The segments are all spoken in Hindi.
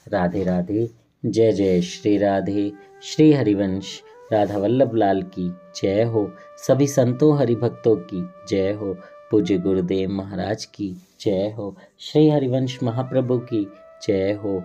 राधे राधे। जय जय श्री राधे। श्री हरिवंश राधा वल्लभ लाल की जय हो। सभी संतों हरिभक्तों की जय हो। पूज्य गुरुदेव महाराज की जय हो। श्री हरिवंश महाप्रभु की जय हो।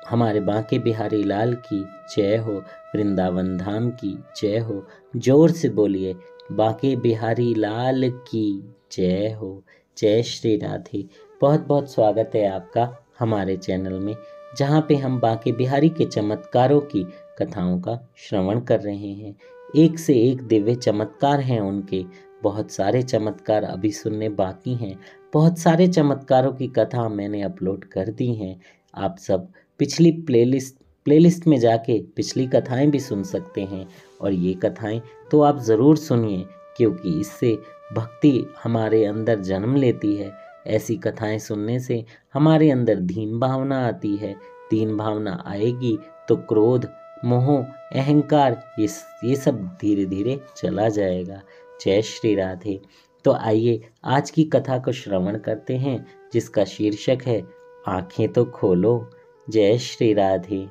हमारे बांके बिहारी लाल की जय हो। वृंदावन धाम की जय हो। जोर से बोलिए, बांके बिहारी लाल की जय हो। जय श्री राधे। बहुत बहुत स्वागत है आपका हमारे चैनल में, जहाँ पे हम बांके बिहारी के चमत्कारों की कथाओं का श्रवण कर रहे हैं। एक से एक दिव्य चमत्कार हैं उनके। बहुत सारे चमत्कार अभी सुनने बाकी हैं। बहुत सारे चमत्कारों की कथा मैंने अपलोड कर दी हैं। आप सब पिछली प्लेलिस्ट में जाके पिछली कथाएं भी सुन सकते हैं। और ये कथाएं तो आप ज़रूर सुनिए, क्योंकि इससे भक्ति हमारे अंदर जन्म लेती है। ऐसी कथाएं सुनने से हमारे अंदर दीन भावना आती है। दीन भावना आएगी तो क्रोध, मोह, अहंकार ये सब धीरे धीरे चला जाएगा। जय श्री राधे। तो आइए आज की कथा को श्रवण करते हैं, जिसका शीर्षक है आंखें तो खोलो। जय श्री राधे।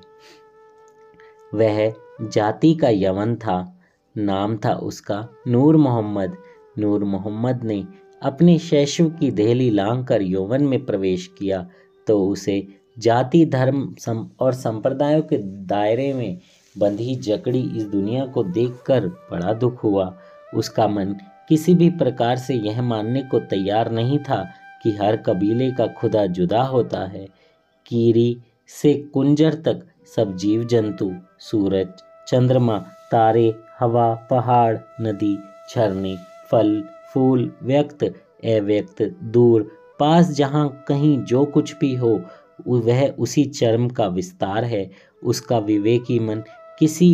वह जाति का यवन था। नाम था उसका नूर मोहम्मद। नूर मोहम्मद ने अपने शैशव की देहली लांघकर यौवन में प्रवेश किया तो उसे जाति, धर्म और संप्रदायों के दायरे में बंधी जकड़ी इस दुनिया को देखकर बड़ा दुख हुआ। उसका मन किसी भी प्रकार से यह मानने को तैयार नहीं था कि हर कबीले का खुदा जुदा होता है। कीरी से कुंजर तक सब जीव जंतु, सूरज, चंद्रमा, तारे, हवा, पहाड़, नदी, झरने, फल, फूल, व्यक्त, अव्यक्त, दूर, पास, जहाँ कहीं जो कुछ भी हो वह उसी चर्म का विस्तार है। उसका विवेकी मन किसी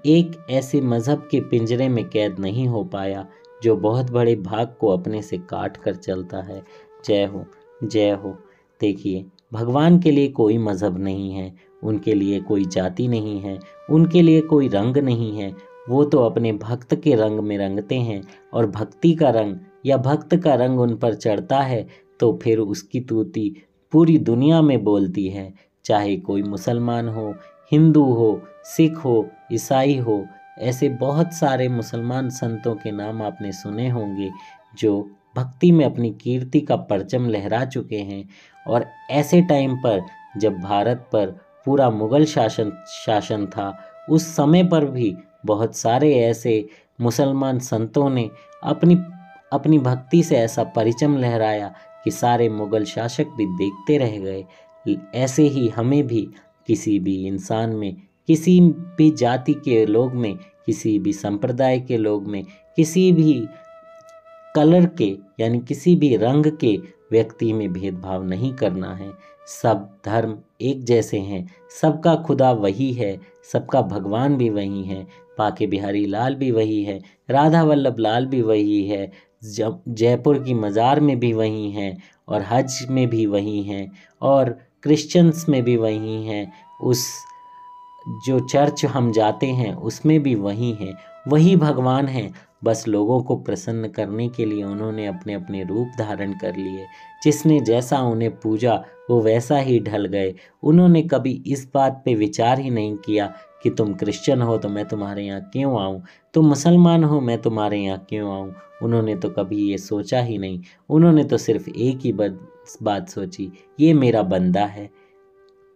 एक ऐसे मजहब के पिंजरे में कैद नहीं हो पाया जो बहुत बड़े भाग को अपने से काट कर चलता है। जय हो, जय हो। देखिए, भगवान के लिए कोई मजहब नहीं है, उनके लिए कोई जाति नहीं है, उनके लिए कोई रंग नहीं है। वो तो अपने भक्त के रंग में रंगते हैं, और भक्ति का रंग या भक्त का रंग उन पर चढ़ता है तो फिर उसकी तूती पूरी दुनिया में बोलती है। चाहे कोई मुसलमान हो, हिंदू हो, सिख हो, ईसाई हो। ऐसे बहुत सारे मुसलमान संतों के नाम आपने सुने होंगे जो भक्ति में अपनी कीर्ति का परचम लहरा चुके हैं। और ऐसे टाइम पर जब भारत पर पूरा मुगल शासन था, उस समय पर भी बहुत सारे ऐसे मुसलमान संतों ने अपनी भक्ति से ऐसा परचम लहराया कि सारे मुगल शासक भी देखते रह गए। ऐसे ही हमें भी किसी भी इंसान में, किसी भी जाति के लोग में, किसी भी संप्रदाय के लोग में, किसी भी कलर के यानी किसी भी रंग के व्यक्ति में भेदभाव नहीं करना है। सब धर्म एक जैसे हैं, सबका खुदा वही है, सबका भगवान भी वही है, बांके बिहारी लाल भी वही है, राधा वल्लभ लाल भी वही है, जयपुर की मज़ार में भी वही हैं, और हज में भी वही हैं, और क्रिश्चियंस में भी वही हैं, उस जो चर्च हम जाते हैं उसमें भी वही हैं, वही भगवान हैं। बस लोगों को प्रसन्न करने के लिए उन्होंने अपने अपने रूप धारण कर लिए। जिसने जैसा उन्हें पूजा वो वैसा ही ढल गए। उन्होंने कभी इस बात पे विचार ही नहीं किया कि तुम क्रिश्चियन हो तो मैं तुम्हारे यहाँ क्यों आऊँ, तुम मुसलमान हो मैं तुम्हारे यहाँ क्यों आऊँ। उन्होंने तो कभी ये सोचा ही नहीं। उन्होंने तो सिर्फ एक ही बात सोची, ये मेरा बंदा है,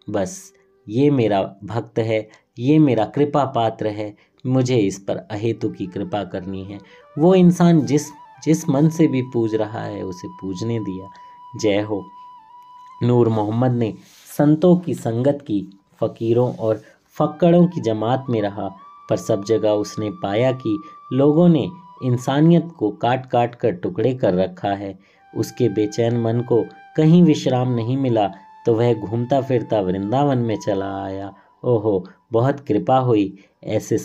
बस ये मेरा भक्त है, ये मेरा कृपा पात्र है, मुझे इस पर अहेतु की कृपा करनी है। वो इंसान जिस मन से भी पूज रहा है उसे पूजने दिया। जय हो। नूर मोहम्मद ने संतों की संगत की, फकीरों और फक्कड़ों की जमात में रहा, पर सब जगह उसने पाया कि लोगों ने इंसानियत को काट काट कर टुकड़े कर रखा है। उसके बेचैन मन को कहीं विश्राम नहीं मिला तो वह घूमता फिरता वृंदावन में चला आया। ओहो, बहुत कृपा हुई। ऐसे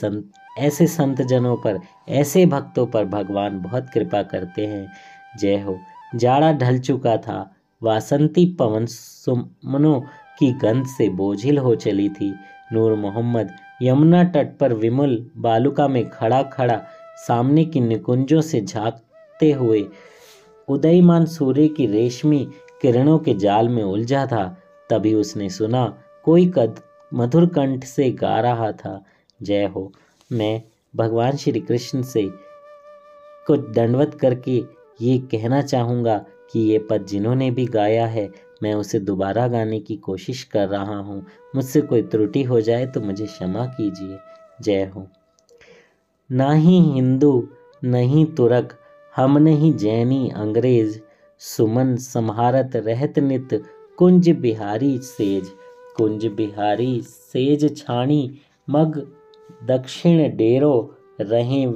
संत जनों पर, ऐसे भक्तों पर भगवान बहुत कृपा करते हैं। जय हो। जाड़ा ढल चुका था। वासंती पवन सुमनों की गंध से बोझिल हो चली थी। नूर मोहम्मद यमुना तट पर विमल बालुका में खड़ा खड़ा सामने की निकुंजों से झांकते हुए उदयमान सूर्य की रेशमी किरणों के जाल में उलझा था। तभी उसने सुना कोई मधुर कंठ से गा रहा था। जय हो। मैं भगवान श्री कृष्ण से को दंडवत करके ये कहना चाहूँगा कि ये पद जिन्होंने भी गाया है मैं उसे दोबारा गाने की कोशिश कर रहा हूँ। मुझसे कोई त्रुटि हो जाए तो मुझे क्षमा कीजिए। जय हो। नाही हिंदू नहीं तुरक हम नहीं जैनी अंग्रेज, सुमन सम्हारत रहत नित कुंज बिहारी सेज। कुंज बिहारी सेज छाणी मग दक्षिण डेरो, रहें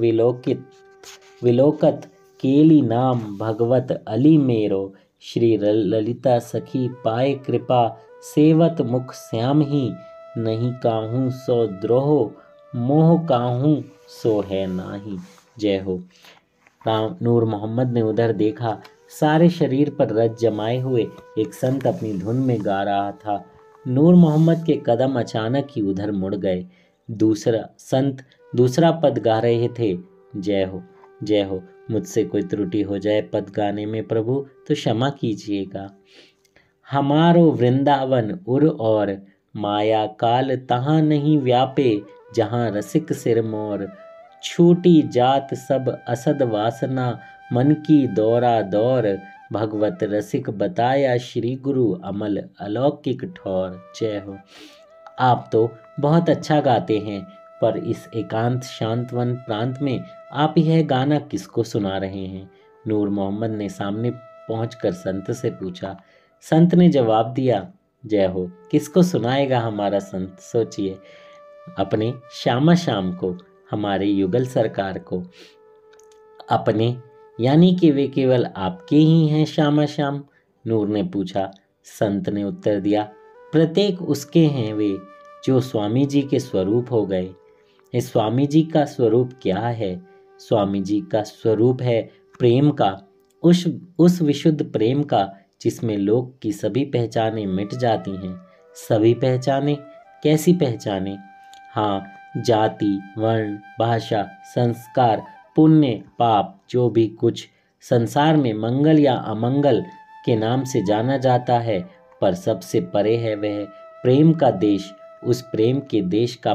विलोकत केली नाम भगवत अली मेरो। श्री ललिता सखी पाए कृपा सेवत मुख श्याम ही, नहीं काहू सो द्रोह मोह काहू सो है नाही। जय हो। नूर मोहम्मद ने उधर देखा, सारे शरीर पर रज जमाए हुए एक संत अपनी धुन में गा रहा था। नूर मोहम्मद के कदम अचानक ही उधर मुड़ गए। दूसरा पद गा रहे थे। जय हो। जय हो। मुझसे कोई त्रुटि हो जाए पद गाने में प्रभु तो क्षमा कीजिएगा। हमारो वृंदावन उर और, माया काल तहाँ नहीं व्यापे, जहाँ रसिक सिर मोर। छूटी जात सब असद वासना, मन की दौरा दौर। भगवत रसिक बताया श्री गुरु, अमल अलौकिक ठौर। जय हो। आप तो बहुत अच्छा गाते हैं, पर इस एकांत शांतवन प्रांत में आप यह गाना किसको सुना रहे हैं? नूर मोहम्मद ने सामने पहुंचकर संत से पूछा। संत ने जवाब दिया, जय हो। किसको सुनाएगा हमारा संत? सोचिए, अपने श्यामा श्याम को, हमारे युगल सरकार को। अपने यानी कि वे केवल आपके ही हैं श्यामा श्याम? नूर ने पूछा। संत ने उत्तर दिया, प्रत्येक उसके हैं वे जो स्वामी जी के स्वरूप हो गए। इस स्वामी जी का स्वरूप क्या है? स्वामी जी का स्वरूप है प्रेम का, उस विशुद्ध प्रेम का जिसमें लोक की सभी पहचानें मिट जाती हैं। सभी पहचानें? कैसी पहचानें? हाँ, जाति, वर्ण, भाषा, संस्कार, पुण्य, पाप, जो भी कुछ संसार में मंगल या अमंगल के नाम से जाना जाता है, पर सबसे परे है वह प्रेम का देश। उस प्रेम के देश का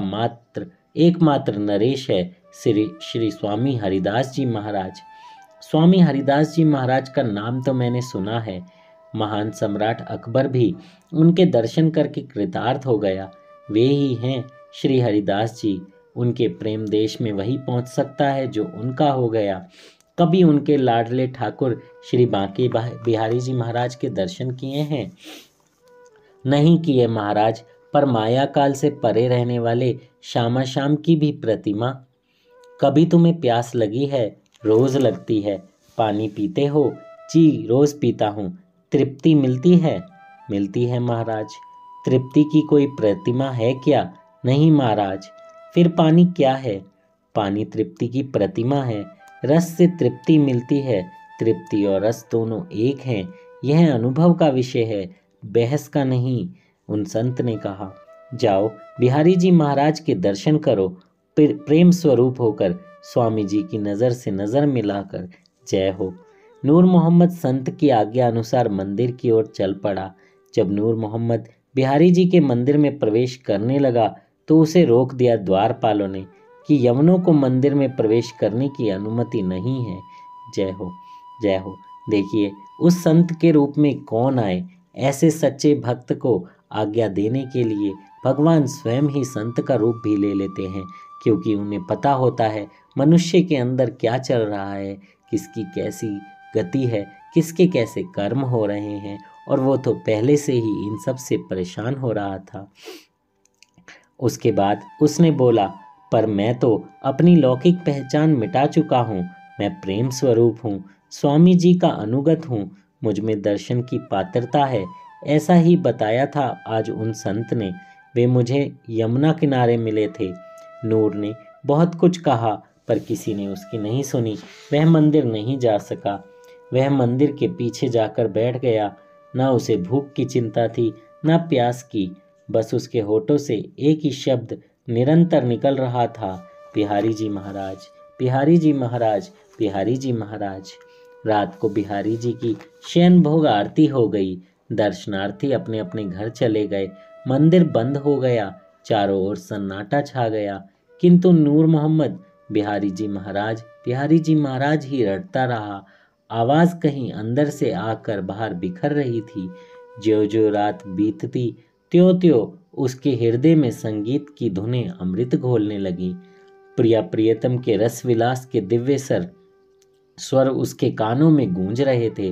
एकमात्र नरेश है श्री स्वामी हरिदास जी महाराज। स्वामी हरिदास जी महाराज का नाम तो मैंने सुना है। महान सम्राट अकबर भी उनके दर्शन करके कृतार्थ हो गया। वे ही हैं श्री हरिदास जी। उनके प्रेम देश में वही पहुंच सकता है जो उनका हो गया। कभी उनके लाडले ठाकुर श्री बांके बिहारी जी महाराज के दर्शन किए हैं? नहीं किए महाराज, पर माया काल से परे रहने वाले श्यामा श्याम की भी प्रतिमा। कभी तुम्हें प्यास लगी है? रोज लगती है। पानी पीते हो? जी, रोज पीता हूँ। तृप्ति मिलती है? मिलती है महाराज। तृप्ति की कोई प्रतिमा है क्या? नहीं महाराज। फिर पानी क्या है? पानी तृप्ति की प्रतिमा है। रस से तृप्ति मिलती है। तृप्ति और रस दोनों एक हैं। यह अनुभव का विषय है, बहस का नहीं। उन संत ने कहा, जाओ बिहारी जी महाराज के दर्शन करो, प्रेम स्वरूप होकर, स्वामी जी की नज़र से नज़र मिलाकर। जय हो। नूर मोहम्मद संत की आज्ञा अनुसार मंदिर की ओर चल पड़ा। जब नूर मोहम्मद बिहारी जी के मंदिर में प्रवेश करने लगा तो उसे रोक दिया द्वारपालों ने कि यवनों को मंदिर में प्रवेश करने की अनुमति नहीं है। जय हो। जय हो। देखिए, उस संत के रूप में कौन आए। ऐसे सच्चे भक्त को आज्ञा देने के लिए भगवान स्वयं ही संत का रूप भी ले लेते हैं, क्योंकि उन्हें पता होता है मनुष्य के अंदर क्या चल रहा है, किसकी कैसी गति है, किसके कैसे कर्म हो रहे हैं, और वो तो पहले से ही इन सब से परेशान हो रहा था। उसके बाद उसने बोला, पर मैं तो अपनी लौकिक पहचान मिटा चुका हूँ। मैं प्रेम स्वरूप हूँ, स्वामी जी का अनुगत हूँ, मुझ में दर्शन की पात्रता है। ऐसा ही बताया था आज उन संत ने। वे मुझे यमुना किनारे मिले थे। नूर ने बहुत कुछ कहा, पर किसी ने उसकी नहीं सुनी। वह मंदिर नहीं जा सका। वह मंदिर के पीछे जाकर बैठ गया। ना उसे भूख की चिंता थी, ना प्यास की। बस उसके होठों से एक ही शब्द निरंतर निकल रहा था, बिहारी जी महाराज, बिहारी जी महाराज, बिहारी जी महाराज। रात को बिहारी जी की शयन भोग आरती हो गई। दर्शनार्थी अपने अपने घर चले गए। मंदिर बंद हो गया, चारों ओर सन्नाटा छा गया। किंतु नूर मोहम्मद बिहारी जी महाराज ही रटता रहा। आवाज कहीं अंदर से आकर बाहर बिखर रही थी। ज्यों ज्यों रात बीतती त्यों त्यों उसके हृदय में संगीत की धुनें अमृत घोलने लगी। प्रिया प्रियतम के रस विलास के दिव्य स्वर उसके कानों में गूंज रहे थे।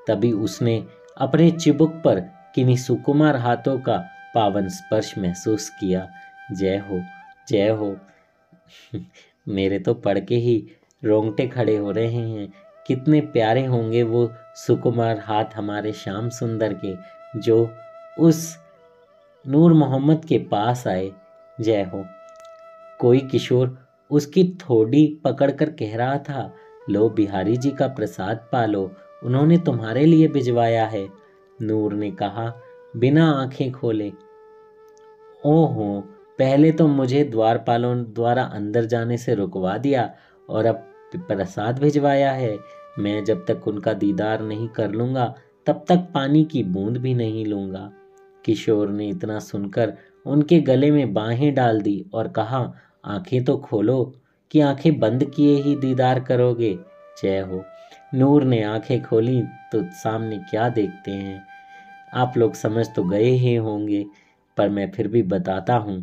तभी उसने अपने चिबुक पर किन्हीं सुकुमार हाथों का पावन स्पर्श महसूस किया। जय हो, जय हो। मेरे तो पढ़ के ही रोंगटे खड़े हो रहे हैं। कितने प्यारे होंगे वो सुकुमार हाथ हमारे श्याम सुंदर के, जो उस नूर मोहम्मद के पास आए। जय हो। कोई किशोर उसकी थोड़ी पकड़कर कह रहा था, लो बिहारी जी का प्रसाद पालो, उन्होंने तुम्हारे लिए भिजवाया है। नूर ने कहा बिना आंखें खोले, ओहो, पहले तो मुझे द्वारपालों द्वारा अंदर जाने से रुकवा दिया और अब प्रसाद भिजवाया है। मैं जब तक उनका दीदार नहीं कर लूंगा तब तक पानी की बूंद भी नहीं लूंगा। किशोर ने इतना सुनकर उनके गले में बाहें डाल दी और कहा, आंखें तो खोलो, कि आंखें बंद किए ही दीदार करोगे। जय हो। नूर ने आंखें खोली तो सामने क्या देखते हैं आप लोग समझ तो गए ही होंगे, पर मैं फिर भी बताता हूँ।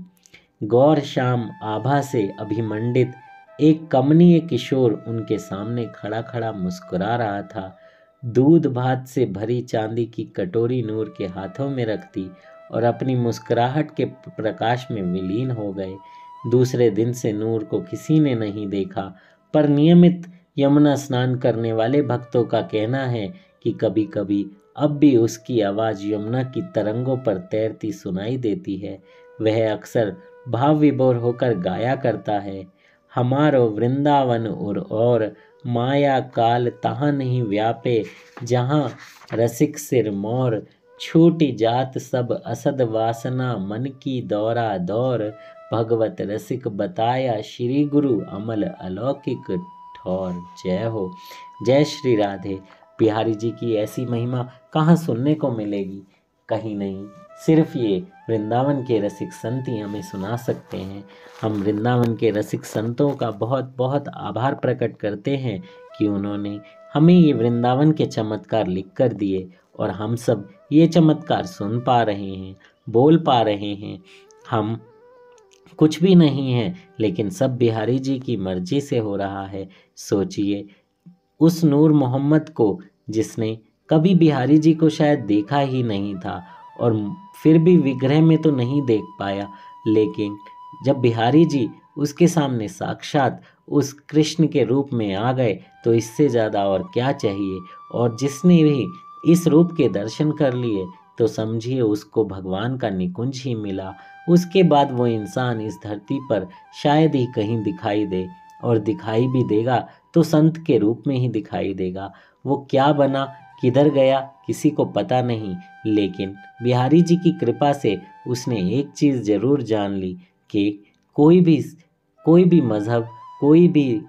गौर शाम आभा से अभिमंडित एक कमनीय किशोर उनके सामने खड़ा खड़ा मुस्कुरा रहा था। दूध भात से भरी चांदी की कटोरी नूर के हाथों में रख दी और अपनी मुस्कुराहट के प्रकाश में विलीन हो गए। दूसरे दिन से नूर को किसी ने नहीं देखा, पर नियमित यमुना स्नान करने वाले भक्तों का कहना है कि कभी कभी अब भी उसकी आवाज़ यमुना की तरंगों पर तैरती सुनाई देती है। वह अक्सर भाव विभोर होकर गाया करता है, हमारो वृंदावन और माया काल तहाँ नहीं व्यापे, जहाँ रसिक सिर मोर, छूटी जात सब असद वासना, मन की दौरा दौर, भगवत रसिक बताया श्री गुरु, अमल अलौकिक ठौर। जय हो। जय श्री राधे। बिहारी जी की ऐसी महिमा कहाँ सुनने को मिलेगी? कहीं नहीं, सिर्फ ये वृंदावन के रसिक संत ही हमें सुना सकते हैं। हम वृंदावन के रसिक संतों का बहुत बहुत आभार प्रकट करते हैं कि उन्होंने हमें ये वृंदावन के चमत्कार लिख कर दिए और हम सब ये चमत्कार सुन पा रहे हैं, बोल पा रहे हैं। हम कुछ भी नहीं है, लेकिन सब बिहारी जी की मर्जी से हो रहा है। सोचिए, उस नूर मोहम्मद को जिसने कभी बिहारी जी को शायद देखा ही नहीं था और फिर भी विग्रह में तो नहीं देख पाया, लेकिन जब बिहारी जी उसके सामने साक्षात उस कृष्ण के रूप में आ गए तो इससे ज़्यादा और क्या चाहिए। और जिसने भी इस रूप के दर्शन कर लिए तो समझिए उसको भगवान का निकुंज ही मिला। उसके बाद वो इंसान इस धरती पर शायद ही कहीं दिखाई दे, और दिखाई भी देगा तो संत के रूप में ही दिखाई देगा। वो क्या बना, किधर गया, किसी को पता नहीं, लेकिन बिहारी जी की कृपा से उसने एक चीज़ जरूर जान ली कि कोई भी मजहब, कोई भी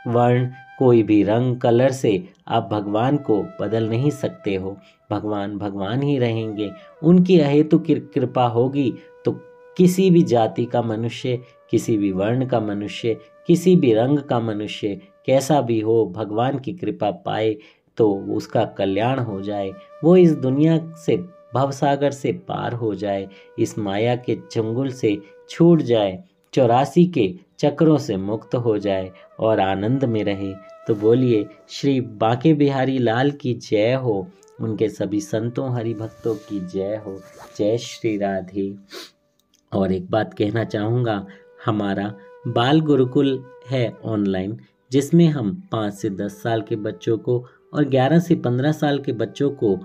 वर्ण, कोई भी रंग कलर से आप भगवान को बदल नहीं सकते हो। भगवान भगवान ही रहेंगे। उनकी अहेतु कृपा होगी तो किसी भी जाति का मनुष्य, किसी भी वर्ण का मनुष्य, किसी भी रंग का मनुष्य, कैसा भी हो, भगवान की कृपा पाए तो उसका कल्याण हो जाए, वो इस दुनिया से, भवसागर से पार हो जाए, इस माया के चंगुल से छूट जाए, 84 के चक्रों से मुक्त हो जाए और आनंद में रहे। तो बोलिए श्री बांके बिहारी लाल की जय हो। उनके सभी संतों हरि भक्तों की जय हो। जय श्री राधे। और एक बात कहना चाहूँगा, हमारा बाल गुरुकुल है ऑनलाइन, जिसमें हम 5 से 10 साल के बच्चों को और 11 से 15 साल के बच्चों को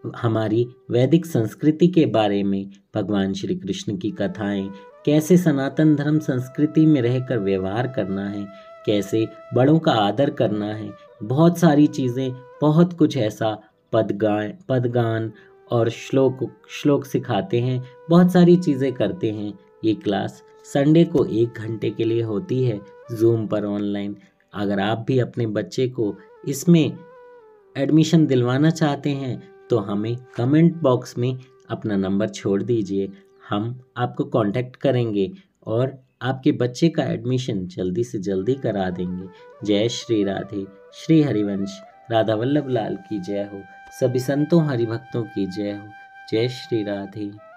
हमारी वैदिक संस्कृति के बारे में, भगवान श्री कृष्ण की कथाएं, कैसे सनातन धर्म संस्कृति में रहकर व्यवहार करना है, कैसे बड़ों का आदर करना है, बहुत सारी चीज़ें, बहुत कुछ ऐसा, पदगान और श्लोक सिखाते हैं, बहुत सारी चीज़ें करते हैं। ये क्लास संडे को 1 घंटे के लिए होती है जूम पर ऑनलाइन। अगर आप भी अपने बच्चे को इसमें एडमिशन दिलवाना चाहते हैं तो हमें कमेंट बॉक्स में अपना नंबर छोड़ दीजिए, हम आपको कांटेक्ट करेंगे और आपके बच्चे का एडमिशन जल्दी से जल्दी करा देंगे। जय श्री राधे, श्री हरिवंश राधा वल्लभ लाल की जय हो। सभी संतों हरिभक्तों की जय हो। जय श्री राधे।